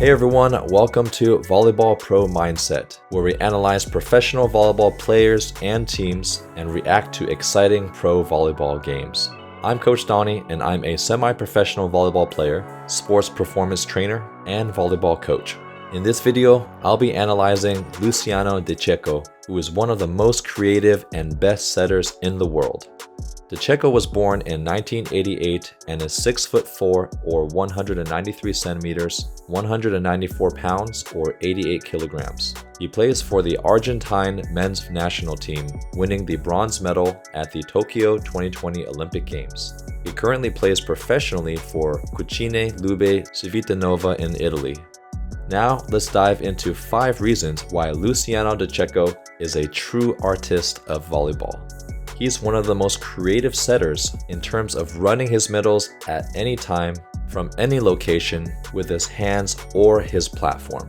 Hey everyone, welcome to Volleyball Pro Mindset, where we analyze professional volleyball players and teams and react to exciting pro volleyball games. I'm Coach Donnie, and I'm a semi-professional volleyball player, sports performance trainer, and volleyball coach. In this video, I'll be analyzing Luciano De Cecco, who is one of the most creative and best setters in the world. De Cecco was born in 1988 and is 6'4" or 193 centimeters, 194 pounds or 88 kilograms. He plays for the Argentine men's national team, winning the bronze medal at the Tokyo 2020 Olympic Games. He currently plays professionally for Cucine Lube Civitanova in Italy. Now, let's dive into 5 reasons why Luciano De Cecco is a true artist of volleyball. He's one of the most creative setters in terms of running his middles at any time, from any location, with his hands or his platform.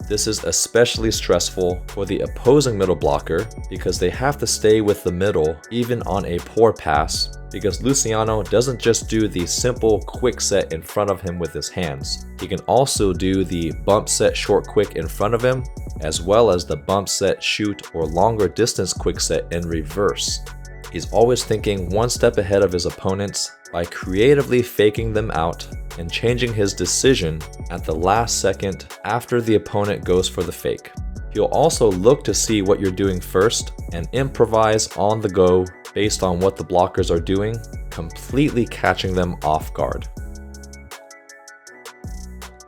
This is especially stressful for the opposing middle blocker because they have to stay with the middle even on a poor pass, because Luciano doesn't just do the simple quick set in front of him with his hands. He can also do the bump set short quick in front of him, as well as the bump set shoot or longer distance quick set in reverse. He's always thinking one step ahead of his opponents by creatively faking them out and changing his decision at the last second after the opponent goes for the fake. He'll also look to see what you're doing first and improvise on the go based on what the blockers are doing, completely catching them off guard.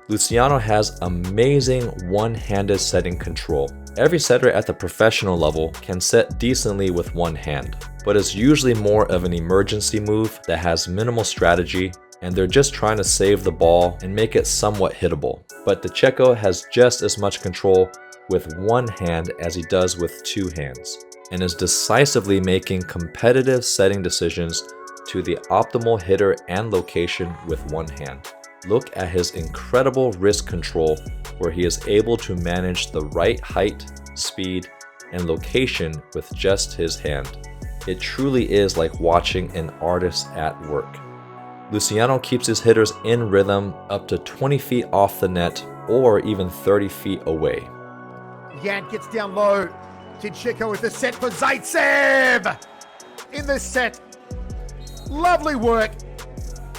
Luciano has amazing one-handed setting control. Every setter at the professional level can set decently with one hand, but it's usually more of an emergency move that has minimal strategy, and they're just trying to save the ball and make it somewhat hittable. But De Cecco has just as much control with one hand as he does with two hands, and is decisively making competitive setting decisions to the optimal hitter and location with one hand. Look at his incredible wrist control, where he is able to manage the right height, speed, and location with just his hand. It truly is like watching an artist at work. Luciano keeps his hitters in rhythm up to 20 feet off the net or even 30 feet away. Yan gets down low. De Cecco with the set for Zaitsev. In the set. Lovely work.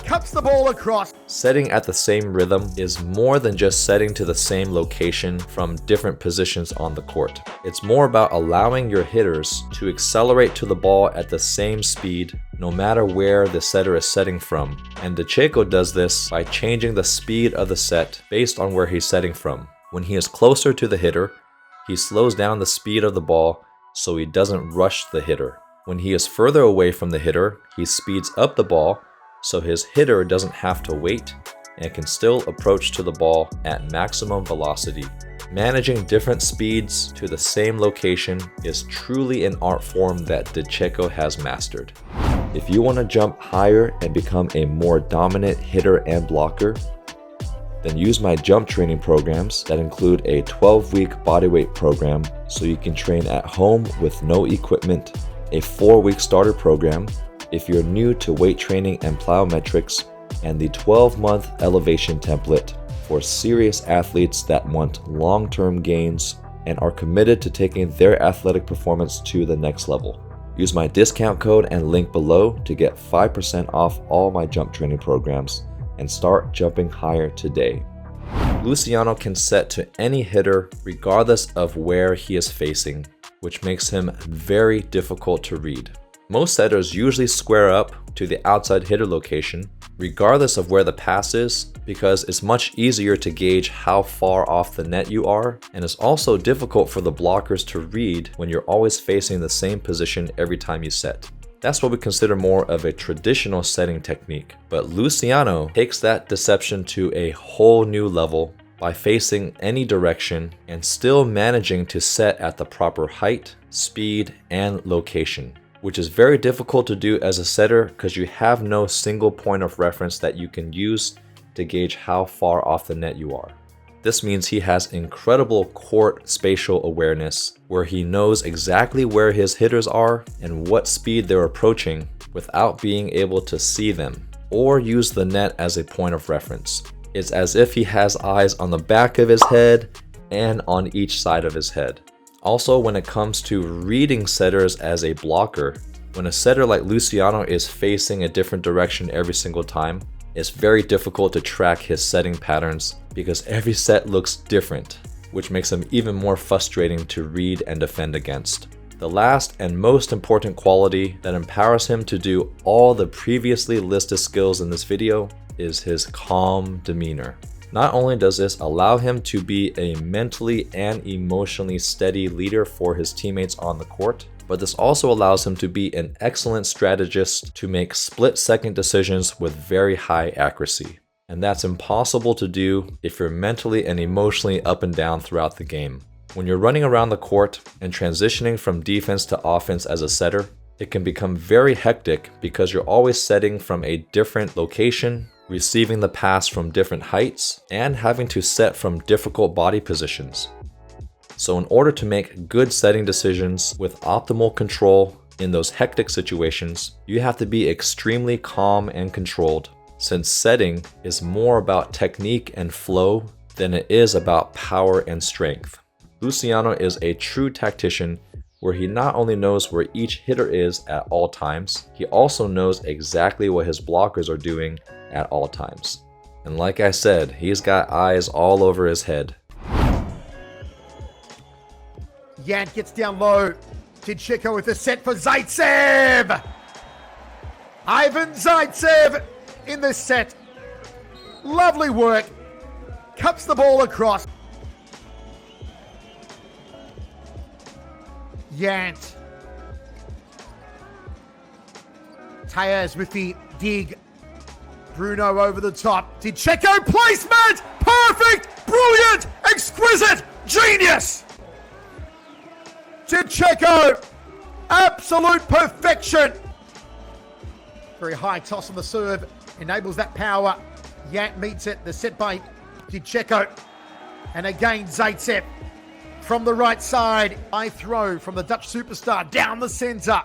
Cuts the ball across. Setting at the same rhythm is more than just setting to the same location from different positions on the court. It's more about allowing your hitters to accelerate to the ball at the same speed no matter where the setter is setting from. And De Cecco does this by changing the speed of the set based on where he's setting from. When he is closer to the hitter, he slows down the speed of the ball so he doesn't rush the hitter. When he is further away from the hitter, he speeds up the ball so his hitter doesn't have to wait and can still approach to the ball at maximum velocity. Managing different speeds to the same location is truly an art form that De Cecco has mastered. If you want to jump higher and become a more dominant hitter and blocker, then use my jump training programs that include a 12-week bodyweight program so you can train at home with no equipment, a 4-week starter program if you're new to weight training and plyometrics, and the 12-month elevation template for serious athletes that want long-term gains and are committed to taking their athletic performance to the next level. Use my discount code and link below to get 5% off all my jump training programs and start jumping higher today. Luciano can set to any hitter regardless of where he is facing, which makes him very difficult to read. Most setters usually square up to the outside hitter location, regardless of where the pass is, because it's much easier to gauge how far off the net you are, and it's also difficult for the blockers to read when you're always facing the same position every time you set. That's what we consider more of a traditional setting technique. But Luciano takes that deception to a whole new level by facing any direction and still managing to set at the proper height, speed, and location, which is very difficult to do as a setter because you have no single point of reference that you can use to gauge how far off the net you are. This means he has incredible court spatial awareness, where he knows exactly where his hitters are and what speed they're approaching without being able to see them, or use the net as a point of reference. It's as if he has eyes on the back of his head and on each side of his head. Also, when it comes to reading setters as a blocker, when a setter like Luciano is facing a different direction every single time, it's very difficult to track his setting patterns because every set looks different, which makes him even more frustrating to read and defend against. The last and most important quality that empowers him to do all the previously listed skills in this video is his calm demeanor. Not only does this allow him to be a mentally and emotionally steady leader for his teammates on the court, but this also allows him to be an excellent strategist to make split-second decisions with very high accuracy. And that's impossible to do if you're mentally and emotionally up and down throughout the game. When you're running around the court and transitioning from defense to offense as a setter, it can become very hectic because you're always setting from a different location, receiving the pass from different heights, and having to set from difficult body positions. So in order to make good setting decisions with optimal control in those hectic situations, you have to be extremely calm and controlled, since setting is more about technique and flow than it is about power and strength. Luciano is a true tactician where he not only knows where each hitter is at all times, he also knows exactly what his blockers are doing at all times. And like I said, he's got eyes all over his head. Jan gets down low. De Cecco with a set for Zaitsev. Ivan Zaitsev in the set. Lovely work. Cups the ball across. Yant. Tejas with the dig. Bruno over the top. De Cecco placement! Perfect! Brilliant! Exquisite! Genius! De Cecco! Absolute perfection! Very high toss on the serve. Enables that power. Yant meets it. The set by De Cecco. And again Zaitsev. From the right side, high throw from the Dutch superstar down the center.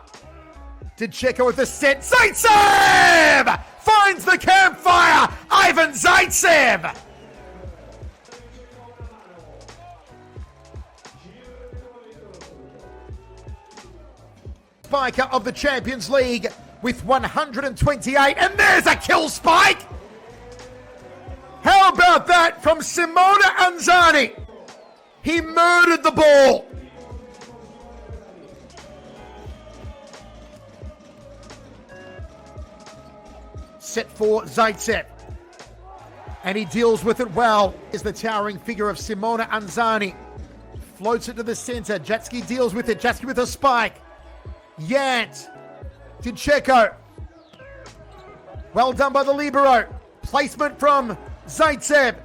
De Cecco with the set. Zaitsev! Finds the campfire! Ivan Zaitsev! Spiker of the Champions League with 128, and there's a kill spike! How about that from Simona Anzani? He murdered the ball. Set for Zaitsev. And he deals with it well. Is the towering figure of Simona Anzani. Floats it to the center. Jatski deals with it. Jatski with a spike. Yant. De Cecco. Well done by the libero. Placement from Zaitsev.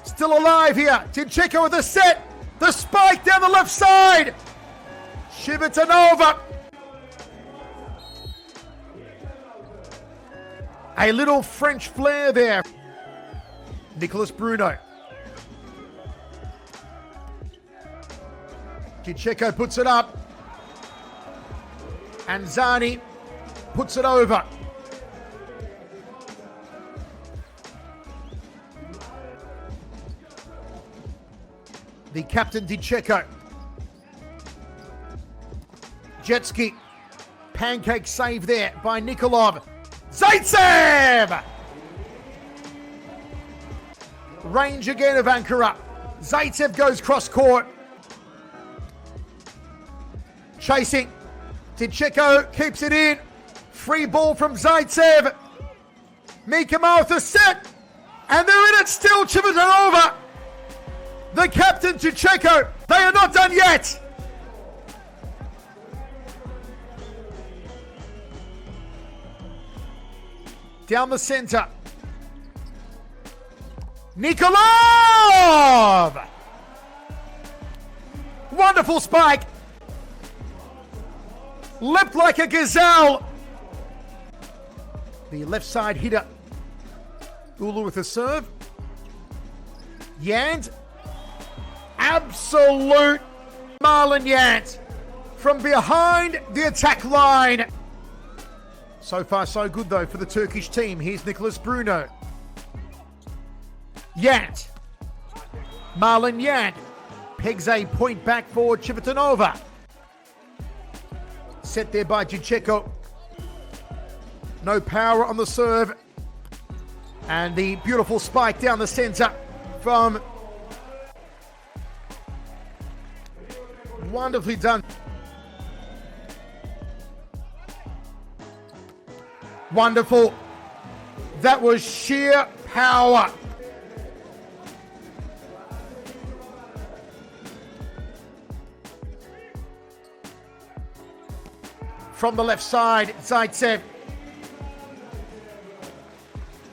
Still alive here. De Cecco with a set. The spike down the left side. Shivitanova. A little French flair there. Nicholas Bruno. De Cecco puts it up. Anzani puts it over. The captain De Cecco. Jetski. Pancake save there by Nikolov. Zaitsev! Range again of Ankara. Zaitsev goes cross court. Chasing. De Cecco keeps it in. Free ball from Zaitsev. Mikama with the set. And they're in it still. Chivitanova. The captain De Cecco. They are not done yet. Down the center. Nikolov! Wonderful spike. Leapt like a gazelle. The left side hitter. Ulu with a serve. Yant. Absolute Marlon Yant. From behind the attack line. So far, so good, though, for the Turkish team. Here's Nicholas Bruno. Yant. Marlon Yant pegs a point back for Civitanova. Set there by De Cecco. No power on the serve. And the beautiful spike down the center from... Wonderfully done. Wonderful. That was sheer power. From the left side, Zaitsev.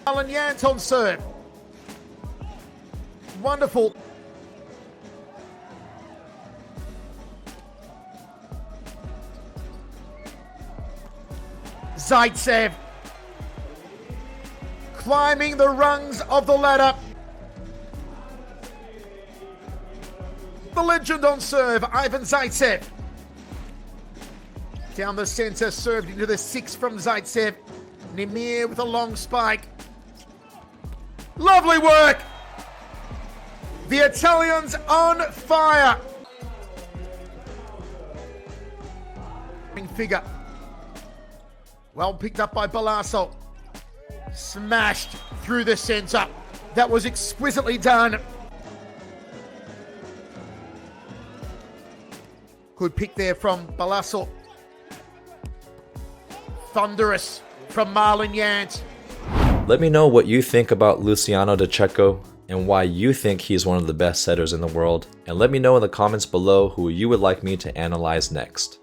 Marlon Yant on serve. Wonderful. Zaitsev climbing the rungs of the ladder. The legend on serve, Ivan Zaitsev. Down the center, served into the 6 from Zaitsev. Nemir with a long spike. Lovely work. The Italians on fire. Figure. Well picked up by Balasso. Smashed through the center. That was exquisitely done. Good pick there from Balasso. Thunderous from Marlon Yant. Let me know what you think about Luciano De Cecco and why you think he's one of the best setters in the world, and let me know in the comments below who you would like me to analyze next.